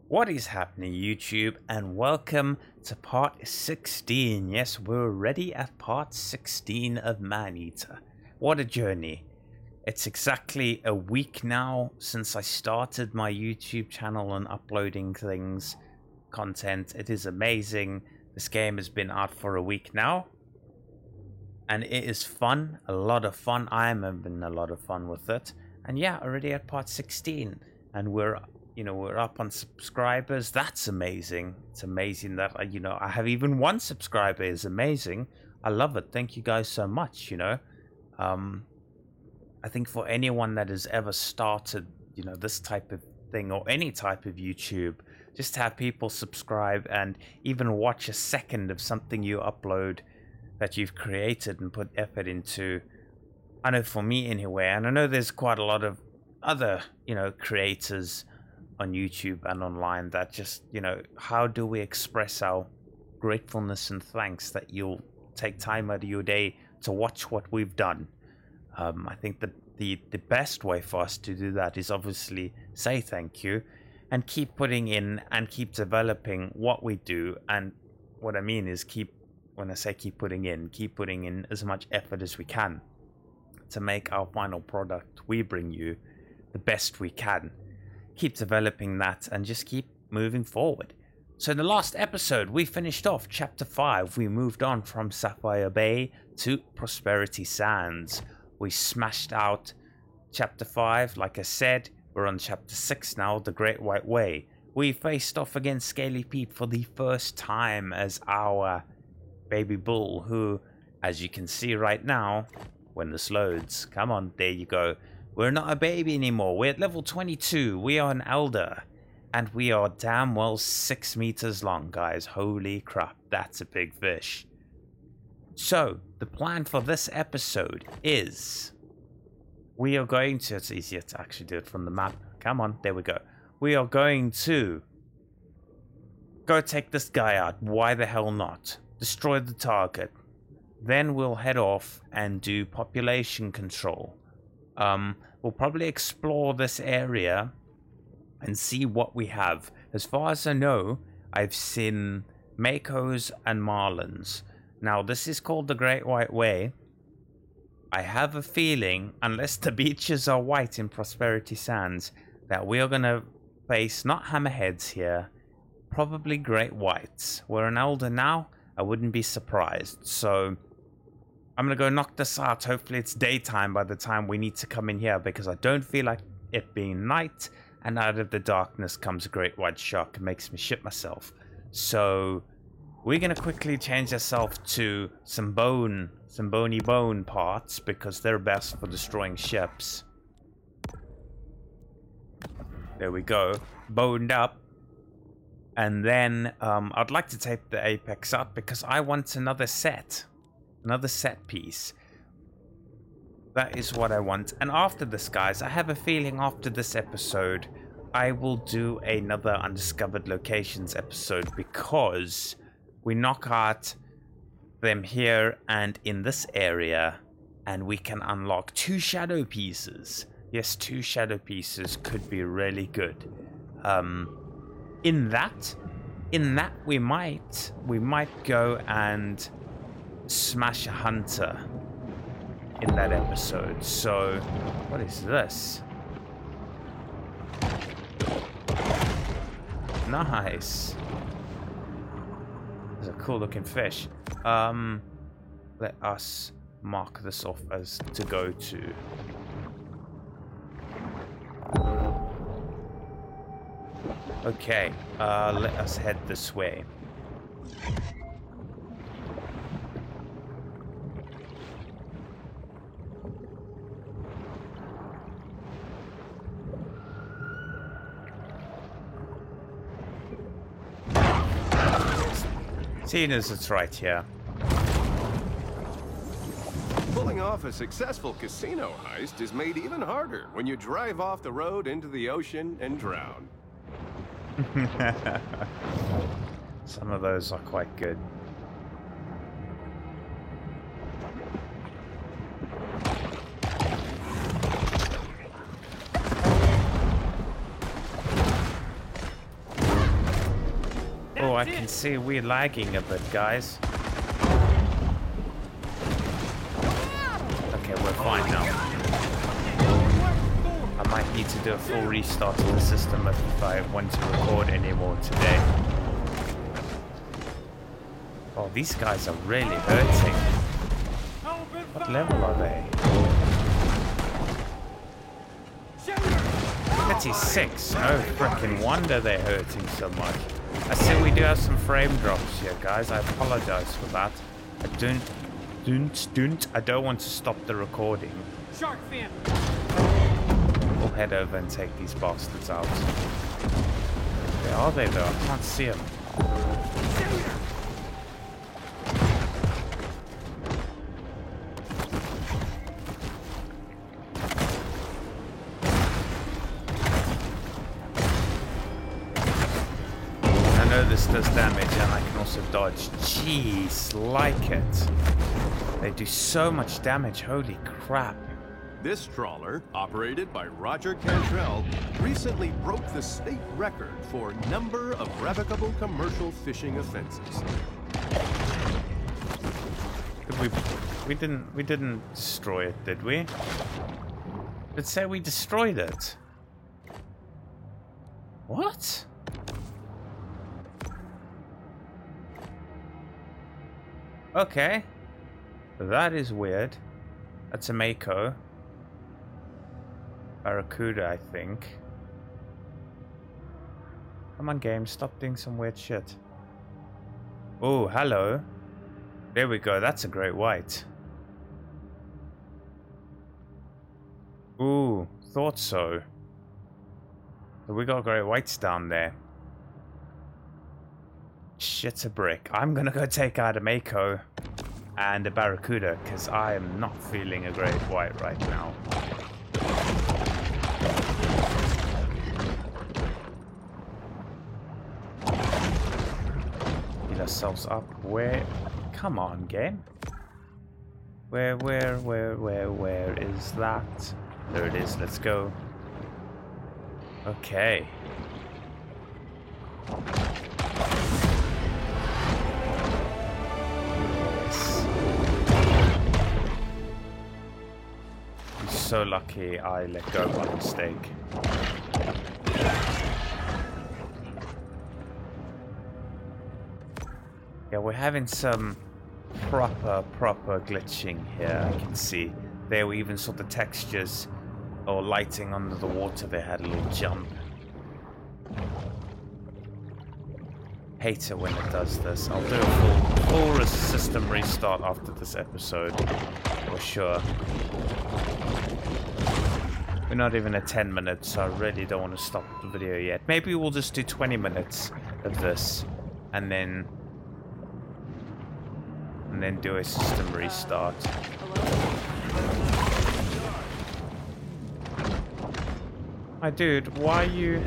What is happening, YouTube, and welcome to part 16. Yes, we're already at part 16 of Maneater. What a journey. It's exactly a week now since I started my YouTube channel and uploading content. It is amazing. This game has been out for a week now, and it is fun, a lot of fun. I am having a lot of fun with it. And yeah, already at part 16, and we're up on subscribers. That's amazing. It's amazing that I have even one subscriber. Is amazing. I love it. Thank you guys so much. I think for anyone that has ever started this type of thing or any type of YouTube, just to have people subscribe and even watch a second of something you upload that you've created and put effort into. I know for me anyway, and I know there's quite a lot of other creators on YouTube and online that just, how do we express our gratefulness and thanks that you'll take time out of your day to watch what we've done. I think that the best way for us to do that is obviously say thank you and keep putting in and keep developing what we do. And what I mean is when I say keep putting in as much effort as we can to make our final product we bring you the best we can. Keep developing that and just keep moving forward. So in the last episode, we finished off chapter 5. We moved on from Sapphire Bay to Prosperity Sands. We smashed out chapter 5. Like I said, we're on chapter 6 now, the Great White Way. We faced off against Scaly Pete for the first time as our baby bull, who, as you can see right now, when this loads, come on, there you go. We're not a baby anymore. We're at level 22. We are an elder. And we are damn well 6 meters long, guys. Holy crap. That's a big fish. So, the plan for this episode is we are going to... It's easier to actually do it from the map. Come on. There we go. We are going to go take this guy out. Why the hell not? Destroy the target. Then we'll head off and do population control. We'll probably explore this area and see what we have. As far as I know, I've seen Makos and Marlins. Now, this is called the Great White Way. I have a feeling, unless the beaches are white in Prosperity Sands, that we are going to face not hammerheads here, probably great whites. We're an elder now. I wouldn't be surprised. So I'm going to go knock this out. Hopefully it's daytime by the time we need to come in here, because I don't feel like it being night, and out of the darkness comes a great white shark. It makes me shit myself. So we're going to quickly change ourselves to some bony bone parts, because they're best for destroying ships. There we go. Boned up. And then I'd like to take the apex out because I want another set piece. That is what I want. And after this, guys, I have a feeling after this episode I will do another Undiscovered Locations episode, because we knock out them here and in this area, and we can unlock 2 shadow pieces. Yes, 2 shadow pieces could be really good. In that we might go and smash a hunter in that episode. So what is this? Nice. It's a cool looking fish. Let us mark this off as to go to. Okay, let us head this way. Seeing as it's right here. Pulling off a successful casino heist is made even harder when you drive off the road into the ocean and drown. Some of those are quite good. Oh, I can see we're lagging a bit, guys. Okay, we're fine now. I might need to do a full restart of the system if I want to record anymore today. Oh, these guys are really hurting. What level are they? 36. No freaking wonder they're hurting so much. I see we do have some frame drops here, guys. I apologize for that. I don't want to stop the recording. Shark fin. We'll head over and take these bastards out. Where are they though? I can't see them. I know this does damage and I can also dodge. Jeez, like it. They do so much damage, holy crap. This trawler, operated by Roger Cantrell, recently broke the state record for number of revocable commercial fishing offenses. We didn't destroy it, did we? Let's say we destroyed it. What? Okay. That is weird. That's a Mako. Barracuda, I think. Come on, game. Stop doing some weird shit. Oh, hello. There we go. That's a great white. Ooh, thought so. So we got great whites down there. Shit's a brick. I'm gonna go take out a Mako and a Barracuda because I am not feeling a great white right now. Heal ourselves up. Where? Come on, game. Where is that? There it is. Let's go. Okay. I'm so lucky I let go by mistake. Yeah, we're having some proper glitching here, I can see. There we even saw the textures or lighting under the water, they had a little jump. Hate it when it does this. I'll do a full system restart after this episode, for sure. We're not even at 10 minutes, so I really don't want to stop the video yet. Maybe we'll just do 20 minutes of this, and then do a system restart. My dude, why are you...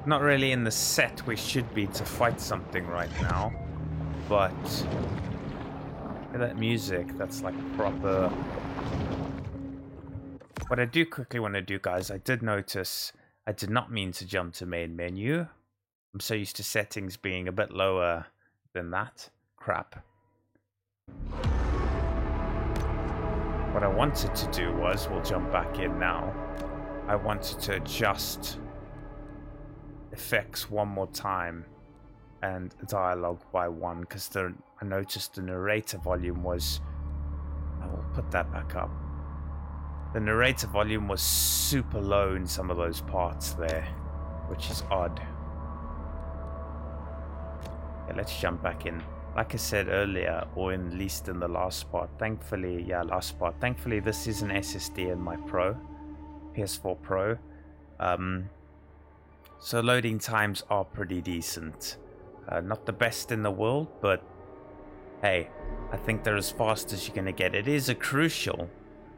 Not really in the set we should be to fight something right now, but look at that music, that's like proper. What I do quickly want to do, guys, I did notice I did not mean to jump to main menu. I'm so used to settings being a bit lower than that. Crap. What I wanted to do was, we'll jump back in now, I wanted to adjust effects one more time and dialogue by one, because I noticed the narrator volume was... I will put that back up. The narrator volume was super low in some of those parts there, which is odd. Yeah, let's jump back in. Like I said earlier, or at least in the last part, thankfully, thankfully this is an SSD in my Pro, PS4 Pro. So loading times are pretty decent. Not the best in the world, but hey, I think they're as fast as you're gonna get. It is a crucial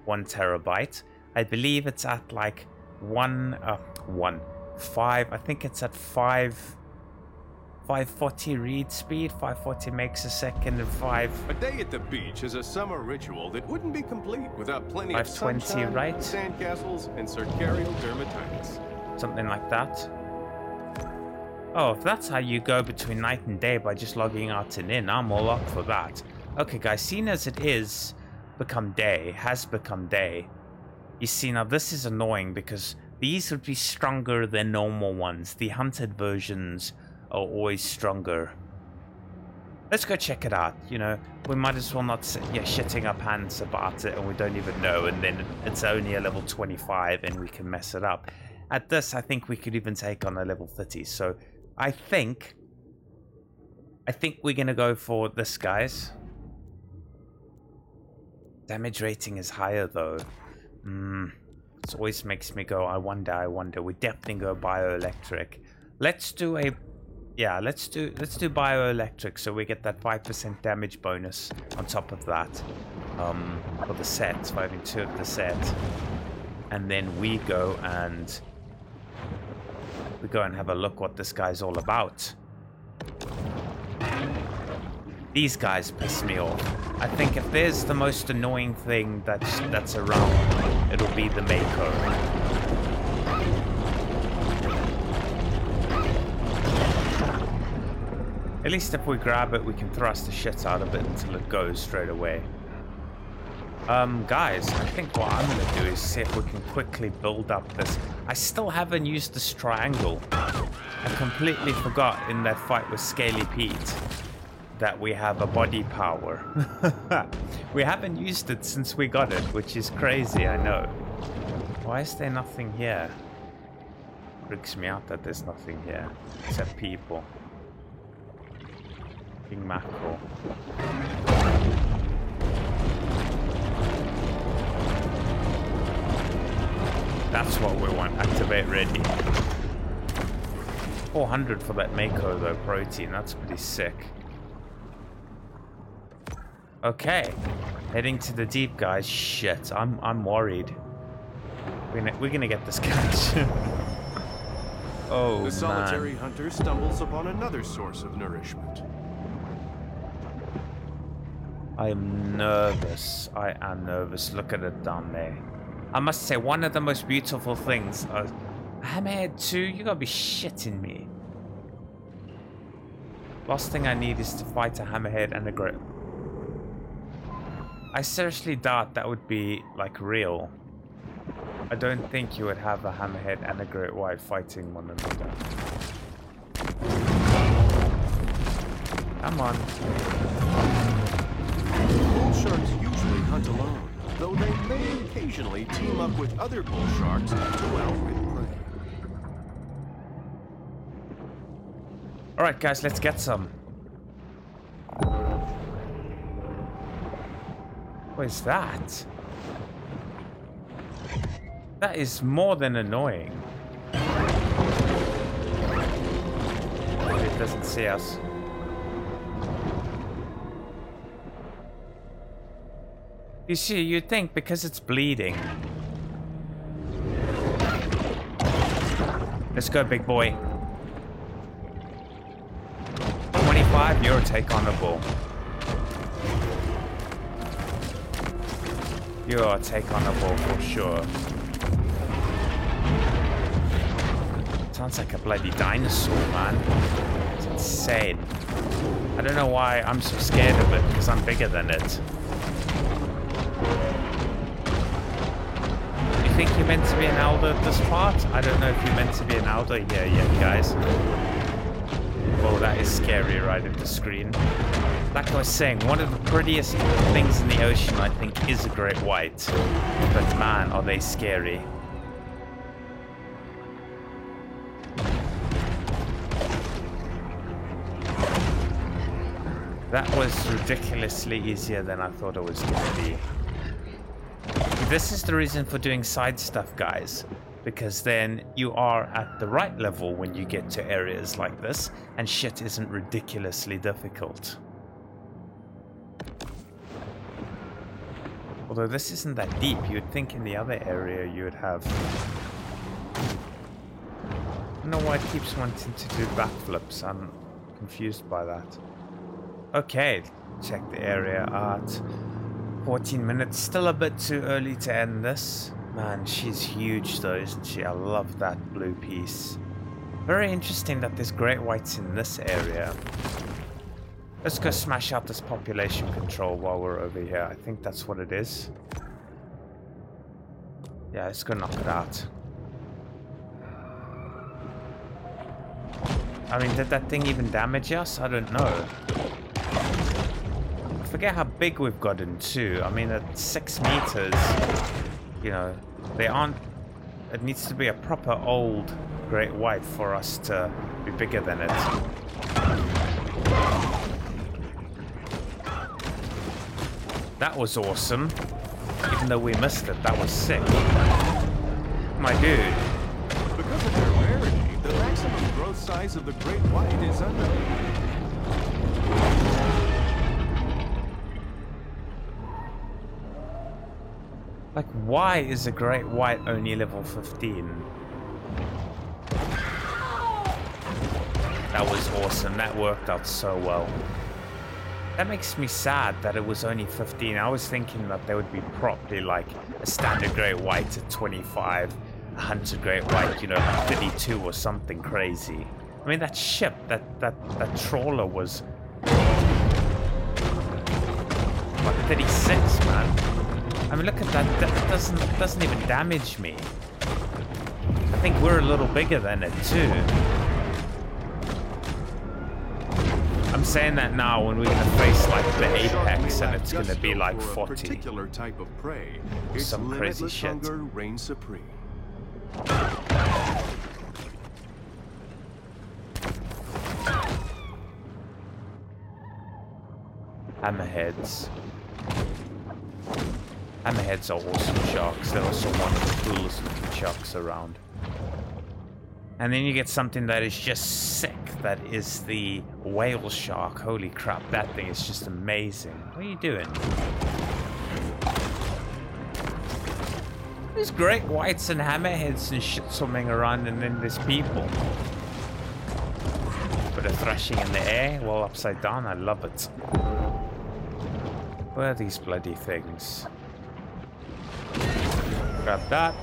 1 terabyte. I believe it's at like 5. I think it's at 5 540 read speed, 540 megs a second, and 5... A day at the beach is a summer ritual that wouldn't be complete without plenty of 520, sunshine, right? sandcastles, and circarial dermatitis. Something like that. Oh, if that's how you go between night and day by just logging out and in, I'm all up for that. Okay, guys, seeing as it has become day, you see, now this is annoying because these would be stronger than normal ones. The hunted versions are always stronger. Let's go check it out. You know, we might as well not sit here shitting our pants about it and we don't even know, and then it's only a level 25 and we can mess it up. At this, I think we could even take on a level 30. So I think we're gonna go for this, guys. Damage rating is higher though. It always makes me go, I wonder. We definitely go bioelectric. Let's do a... Yeah, let's do bioelectric, so we get that 5% damage bonus on top of that. For the set, 5 and 2 of the set. And then we go and have a look what this guy's all about. These guys piss me off. I think if there's the most annoying thing that's around, it'll be the Mako. At least if we grab it, we can thrust the shit out of it until it goes straight away. Guys, I think what I'm gonna do is see if we can quickly build up this. I still haven't used this triangle. I completely forgot in that fight with Scaly Pete that we have a body power. We haven't used it since we got it, which is crazy, I know. Why is there nothing here? Freaks me out that there's nothing here, except people. King mackerel. That's what we want. Activate ready. 400 for that Mako though, protein. That's pretty sick. Okay, heading to the deep, guys. Shit, I'm worried. We're gonna get this catch. Oh, the solitary hunter stumbles upon another source of nourishment. I am nervous. I am nervous. Look at it down there. I must say, one of the most beautiful things. Hammerhead 2, you gotta be shitting me. Last thing I need is to fight a hammerhead and a grip. I seriously doubt that would be, like, real. I don't think you would have a hammerhead and a great white fighting one another. Come on. Bull sharks usually hunt alone, though they may occasionally team up with other bull sharks to outwit prey. Alright guys, let's get some. What is that? That is more than annoying. It doesn't see us. You see, you'd think because it's bleeding. Let's go, big boy. 25, your take on the bull. Your take on the ball for sure. Sounds like a bloody dinosaur, man. It's insane. I don't know why I'm so scared of it, because I'm bigger than it. You think you're meant to be an elder at this part? I don't know if you're meant to be an elder here yet, guys. Whoa, that is scary right at the screen. Like I was saying, one of the prettiest things in the ocean, I think, is a great white. But man, are they scary. That was ridiculously easier than I thought it was going to be. This is the reason for doing side stuff, guys. Because then you are at the right level when you get to areas like this, and shit isn't ridiculously difficult. Although this isn't that deep, you'd think in the other area you would have... I don't know why it keeps wanting to do backflips. confused by that. Okay, check the area out. 14 minutes, still a bit too early to end this. Man, she's huge though, isn't she? I love that blue piece. Very interesting that there's great whites in this area. Let's go smash out this population control while we're over here. I think that's what it is. Yeah, let's go knock it out. I mean, did that thing even damage us? I don't know. I forget how big we've gotten too. I mean, at 6 meters, you know, they aren't... It needs to be a proper old great white for us to be bigger than it. That was awesome. Even though we missed it, that was sick. My dude. Because of their rarity, the maximum growth size of the great white is unknown. Like, why is a great white only level 15? That was awesome. That worked out so well. That makes me sad that it was only 15. I was thinking that there would be probably like a standard great white at 25, a hunter great white, you know, like 32 or something crazy. I mean, that ship, that trawler was like 36, man. I mean, look at that. That doesn't even damage me. I think we're a little bigger than it too. I'm saying that now when we're gonna face like the apex and it's gonna be like 40. Particular type of prey. Some crazy shit. Hunger reigns supreme. Hammerheads. Hammerheads are awesome sharks. They're also one of the coolest looking sharks around. And then you get something that is just sick. That is the whale shark. Holy crap, that thing is just amazing. What are you doing? There's great whites and hammerheads and shit swimming around, and then there's people. Bit of thrashing in the air while upside down. I love it. Where are these bloody things? Grab that.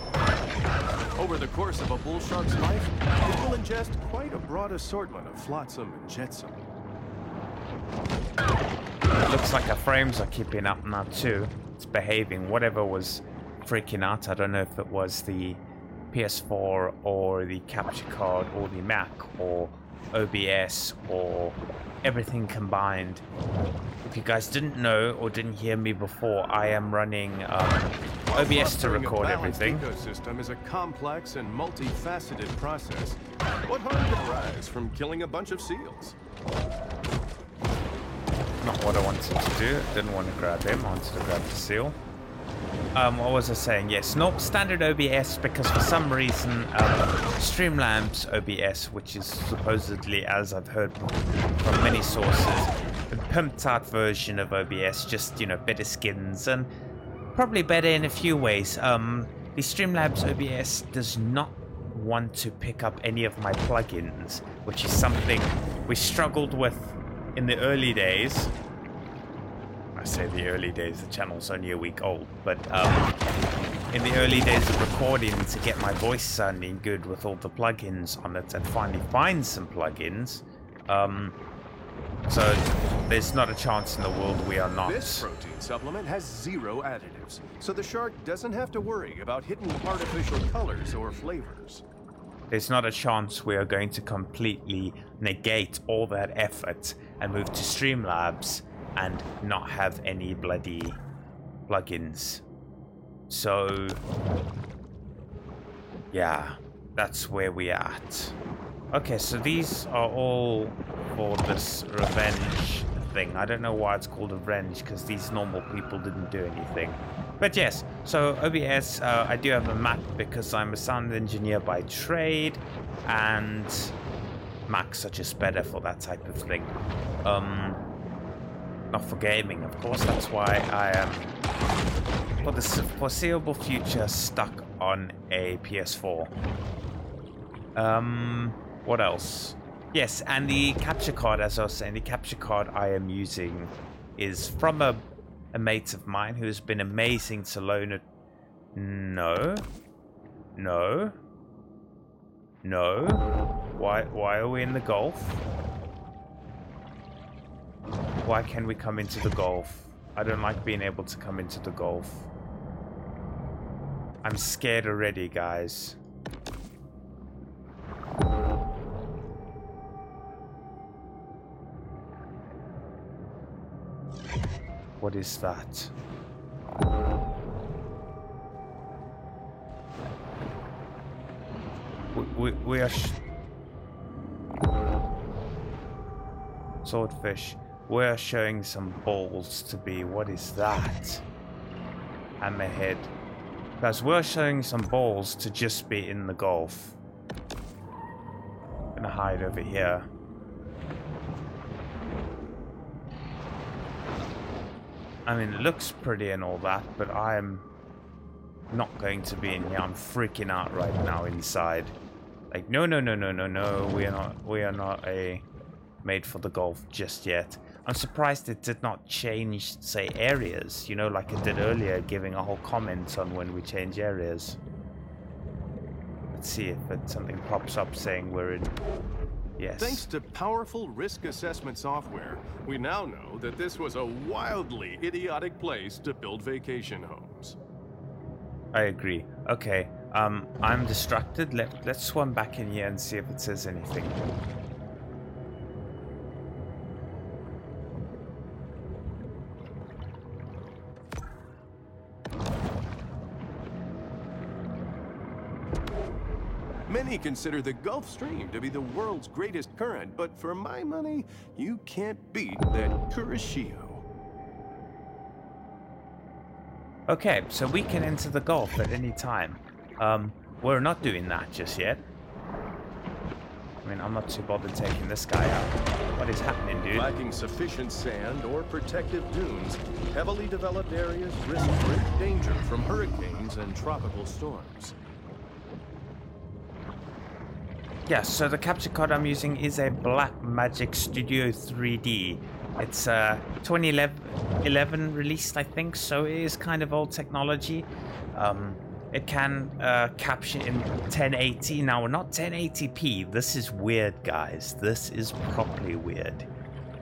Over the course of a bull shark's life, it will ingest quite a broad assortment of flotsam and jetsam. It looks like our frames are keeping up now too. It's behaving. Whatever was freaking out, I don't know if it was the PS4 or the capture card or the Mac or OBS or everything combined. If you guys didn't know or didn't hear me before, I am running OBS to record everything. The ecosystem is a complex and multifaceted process. What harm could arise from killing a bunch of seals? Not what I wanted to do. I didn't want to grab him. I wanted to grab the seal. What was I saying? Yes, not standard OBS because for some reason Streamlabs OBS, which is supposedly, as I've heard from many sources, a pimped out version of OBS, just, you know, better skins and probably better in a few ways. The Streamlabs OBS does not want to pick up any of my plugins, which is something we struggled with in the early days. I say the early days, the channel's only a week old, but in the early days of recording, to get my voice sounding good with all the plugins on it and finally find some plugins. So there's not a chance in the world we are not. This protein supplement has 0 additives, so the shark doesn't have to worry about hidden artificial colors or flavors. There's not a chance we are going to completely negate all that effort and move to Streamlabs and not have any bloody plugins. So yeah, that's where we're at. Okay, so these are all for this revenge thing. I don't know why it's called revenge, because these normal people didn't do anything. But yes, so OBS, I do have a Mac because I'm a sound engineer by trade, and Macs are just better for that type of thing. Not for gaming, of course. That's why I am, for the foreseeable future, stuck on a PS4. What else? Yes, and the capture card, as I was saying, the capture card I am using is from a mate of mine who has been amazing to loan it. No. No. No. Why are we in the Gulf? Why can we come into the Gulf? I don't like being able to come into the Gulf. I'm scared already, guys. What is that? We are swordfish. We're showing some balls to be. What is that? And the head. Guys, we're showing some balls to just be in the Gulf. I'm gonna hide over here. I mean, it looks pretty and all that, but I'm not going to be in here. I'm freaking out right now inside. Like, no, no, no, no, no, no. We are not made for the Gulf just yet. I'm surprised it did not change, say, areas, you know, like it did earlier, giving a whole comment on when we change areas. Let's see if something pops up saying we're in. Yes. Thanks to powerful risk assessment software, we now know that this was a wildly idiotic place to build vacation homes. I agree. Okay, I'm distracted. Let's swim back in here and see if it says anything. Many consider the Gulf Stream to be the world's greatest current, but for my money, you can't beat that Kuroshio. Okay, so we can enter the Gulf at any time. We're not doing that just yet. I mean, I'm not too bothered taking this guy out. What is happening, dude? Lacking sufficient sand or protective dunes, heavily developed areas risk great danger from hurricanes and tropical storms. Yeah, so the capture card I'm using is a Blackmagic Studio 3D. It's 2011 released, I think, so it is kind of old technology. It can capture in 1080. Now, not 1080p. This is weird, guys. This is properly weird.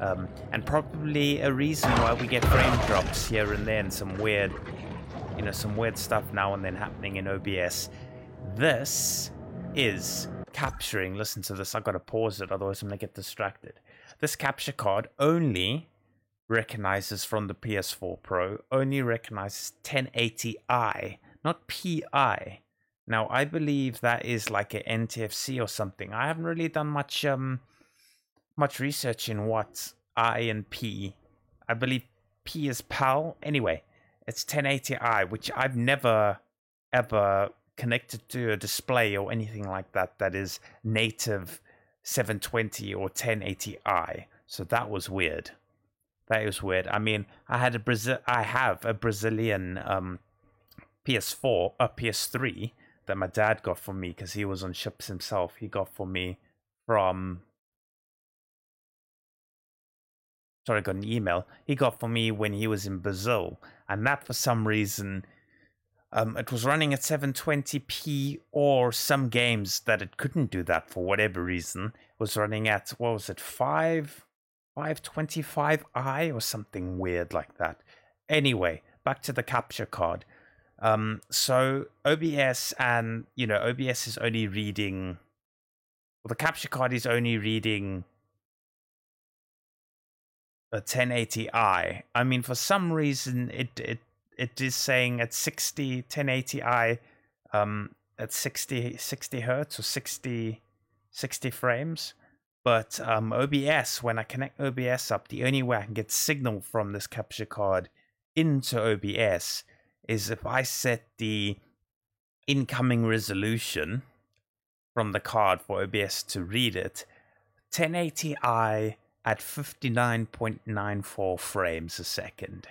And probably a reason why we get frame drops here and there and some weird, you know, some weird stuff now and then happening in OBS. This is capturing, listen to this, I've got to pause it, otherwise I'm going to get distracted. This capture card only recognizes from the PS4 Pro, only recognizes 1080i, not PI. Now, I believe that is like an NTFC or something. I haven't really done much research in what I and P. I believe P is PAL. Anyway, it's 1080i, which I've never, ever connected to a display or anything like that that is native 720 or 1080i. So that was weird. That is weird. I mean, I have a Brazilian PS4, PS3 that my dad got for me because he was on ships himself. He got for me from. Sorry, I got an email. He got for me when he was in Brazil, and that for some reason. It was running at 720p, or some games that it couldn't do that for whatever reason was running at, what was it, 525i or something weird like that. Anyway, back to the capture card. So OBS and, you know, OBS is only reading, well, the capture card is only reading a 1080i. I mean, for some reason, it is saying at 1080i, at 60 hertz or 60 frames. But OBS, when I connect OBS up, the only way I can get signal from this capture card into OBS is if I set the incoming resolution from the card for OBS to read it, 1080i at 59.94 frames a second.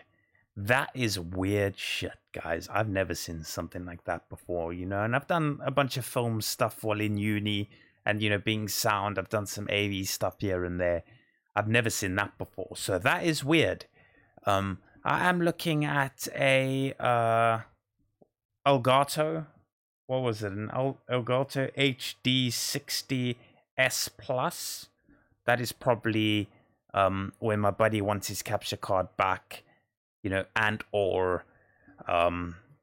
That is weird shit, guys. I've never seen something like that before, you know, and I've done a bunch of film stuff while in uni, and, you know, being sound. I've done some AV stuff here and there. I've never seen that before, so that is weird. I am looking at a Elgato. What was it? An Elgato HD60S Plus. That is probably when my buddy wants his capture card back, you know, and or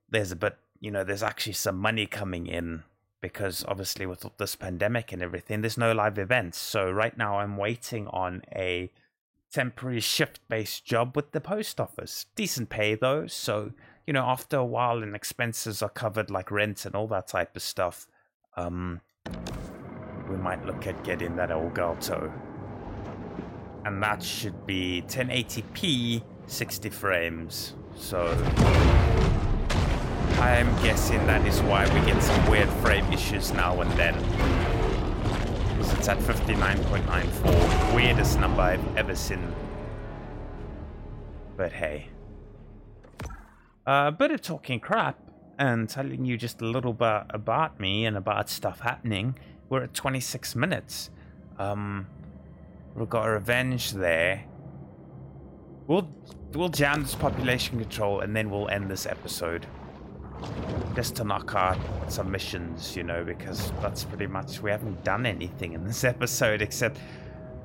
there's actually some money coming in, because obviously with this pandemic and everything, there's no live events. So right now I'm waiting on a temporary shift-based job with the post office. Decent pay though, so, you know, after a while and expenses are covered like rent and all that type of stuff, we might look at getting that Elgato. And that should be 1080p, 60 frames. So I'm guessing that is why we get some weird frame issues now and then. Because it's at 59.94. Weirdest number I've ever seen. But hey. A bit of talking crap and telling you just a little bit about me and about stuff happening. We're at 26 minutes. We've got a revenge there. We'll jam this population control and then we'll end this episode. Just to knock out some missions, you know, because that's pretty much, we haven't done anything in this episode except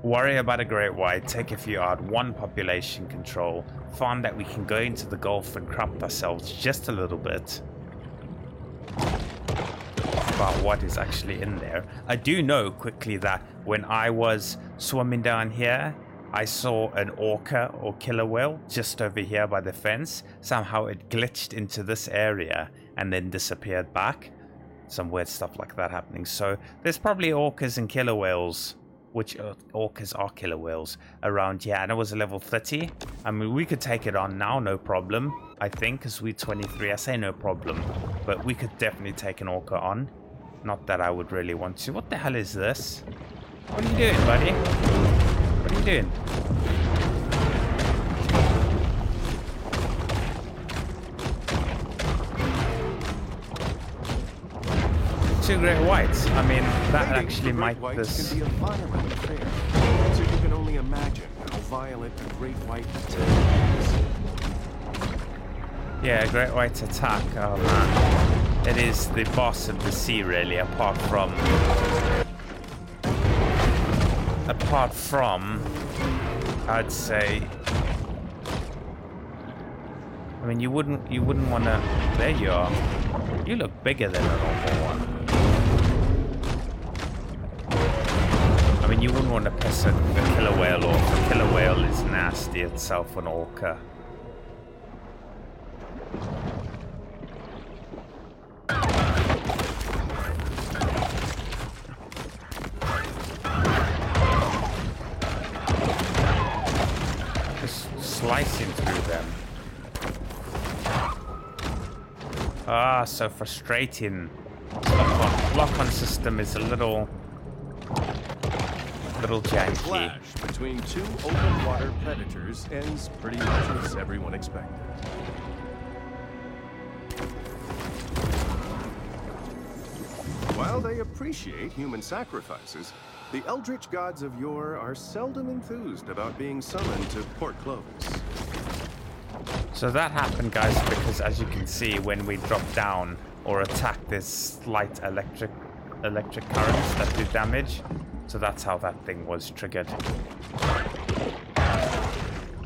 worry about a great white, take a few out, one population control, find that we can go into the Gulf and corrupt ourselves just a little bit about what is actually in there. I do know quickly that when I was swimming down here, I saw an orca or killer whale just over here by the fence. Somehow it glitched into this area and then disappeared back. Some weird stuff like that happening. So there's probably orcas and killer whales, which orcas are killer whales, around here. And it was a level 30. I mean, we could take it on now, no problem. I think, because we're 23. I say no problem. But we could definitely take an orca on. Not that I would really want to. What the hell is this? What are you doing, buddy? What are you doing? Two great whites. I mean, that actually might this. Can be a violent affair, so you can only imagine how violent a great white attack is. Yeah, great white attack. Oh man, it is the boss of the sea, really. Apart from, I'd say. I mean, you wouldn't want to. There you are. You look bigger than a normal one. I mean, you wouldn't want to piss a killer whale off. A killer whale is nasty itself, an orca. Just slicing through them. Ah, so frustrating. Lock-on system is a little janky. Clash between two open water predators ends pretty much as everyone expected. While they appreciate human sacrifices, the eldritch gods of yore are seldom enthused about being summoned to Port Clovis. So that happened, guys, because as you can see, when we drop down or attack, there's slight electric currents that do damage. So that's how that thing was triggered.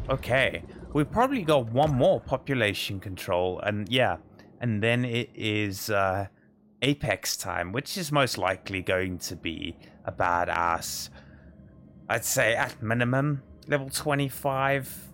Okay, we've probably got one more population control, and yeah, and then it is Apex time, which is most likely going to be a badass. I'd say at minimum level 25.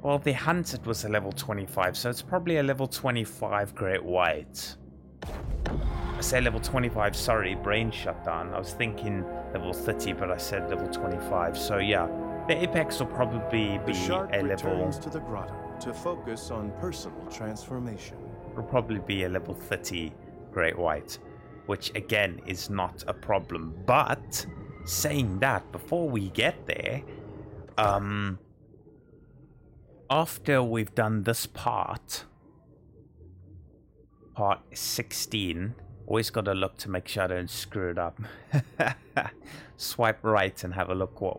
Well, the Hunted was a level 25, so it's probably a level 25 Great White. I say level 25, sorry, brain shut down. I was thinking level 30, but I said level 25. So yeah, the Apex will probably be a level... returns to the grotto to focus on personal transformation. Will probably be a level 30 Great White, which again is not a problem. But saying that, before we get there, after we've done this part 16, Always got to look to make sure I don't screw it up. Swipe right and have a look what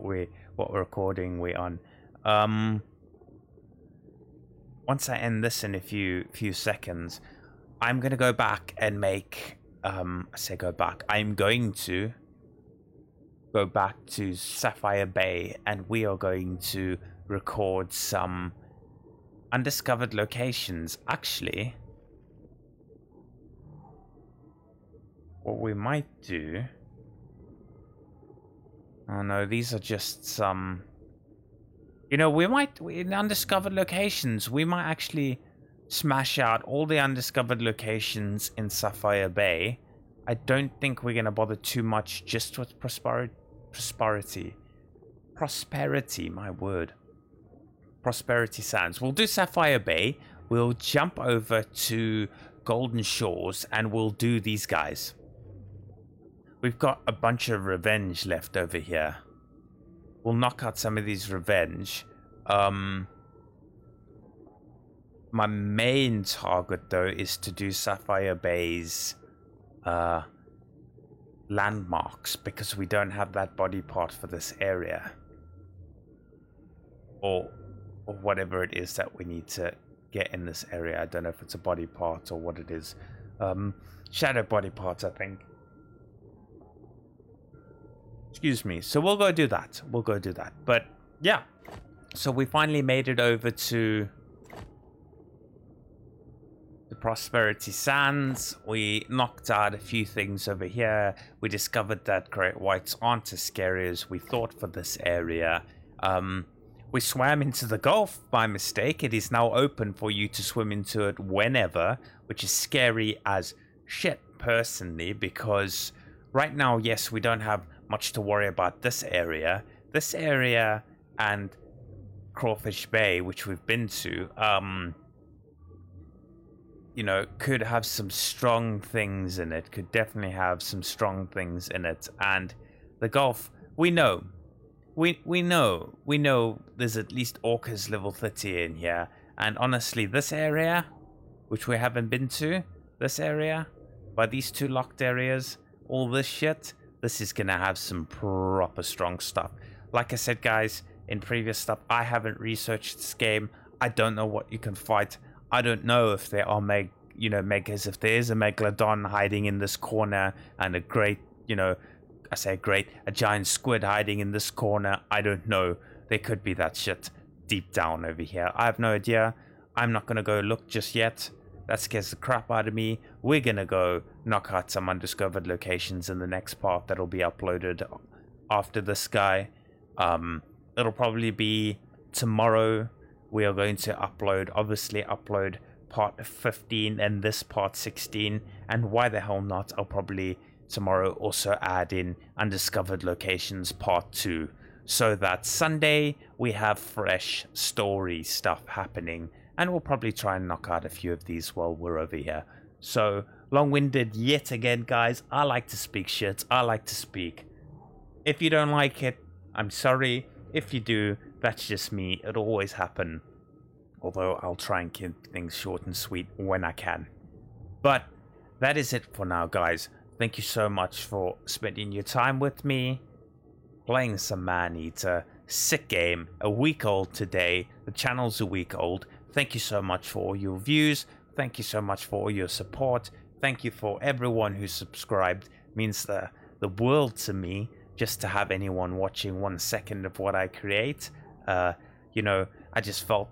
recording we're on. Once I end this in a few seconds, I'm gonna go back and make I'm going to go back to Sapphire Bay, and we are going to record some undiscovered locations. Actually, what we might do... Oh no, these are just some... You know, in undiscovered locations, we might actually smash out all the undiscovered locations in Sapphire Bay. I don't think we're going to bother too much just with Prosperity, my word. Prosperity Sands. We'll do Sapphire Bay. We'll jump over to Golden Shores and we'll do these guys. We've got a bunch of revenge left over here. We'll knock out some of these revenge. My main target, though, is to do Sapphire Bay's landmarks, because we don't have that body part for this area. Or whatever it is that we need to get in this area. I don't know if it's a body part or what it is. Shadow body parts, I think. Excuse me. So we'll go do that. But yeah. So we finally made it over to the Prosperity Sands. We knocked out a few things over here. We discovered that great whites aren't as scary as we thought for this area. We swam into the Gulf by mistake. It is now open for you to swim into it whenever, which is scary as shit personally, because right now, yes, we don't have much to worry about this area. This area and Crawfish Bay, which we've been to, you know, could have some strong things in it. Could definitely have some strong things in it. And the Gulf, we know. We know there's at least orcas level 30 in here. And honestly, this area, which we haven't been to, this area, by these two locked areas, all this shit, this is gonna have some proper strong stuff. Like I said, guys, in previous stuff, I haven't researched this game. I don't know what you can fight. I don't know if there are megas. If there is a megalodon hiding in this corner and a great, a giant squid hiding in this corner, I don't know. There could be that shit deep down over here. I have no idea. I'm not gonna go look just yet. That scares the crap out of me. We're gonna go knock out some undiscovered locations in the next part that'll be uploaded after this guy. It'll probably be tomorrow. We are going to upload part 15 and this part 16. And why the hell not? I'll probably tomorrow also add in undiscovered locations part 2. So that Sunday we have fresh story stuff happening. And we'll probably try and knock out a few of these while we're over here. So, long-winded yet again, guys. I like to speak shit. I like to speak. If you don't like it, I'm sorry. If you do, that's just me. It'll always happen. Although I'll try and keep things short and sweet when I can. But that is it for now, guys. Thank you so much for spending your time with me. Playing some Maneater. Sick game. A week old today. The channel's a week old. Thank you so much for all your views. Thank you so much for all your support. Thank you for everyone who subscribed. It means the world to me just to have anyone watching 1 second of what I create. I just felt,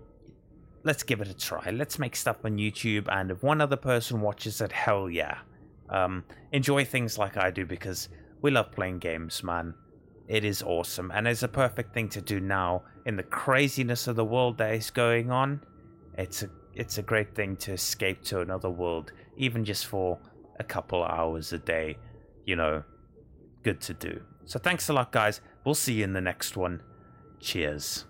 let's give it a try. Let's make stuff on YouTube, and if one other person watches it, hell yeah. Enjoy things like I do, because we love playing games, man. It is awesome, and it's a perfect thing to do now in the craziness of the world that is going on. It's a great thing to escape to another world, even just for a couple hours a day. Good to do. So thanks a lot, guys. We'll see you in the next one. Cheers.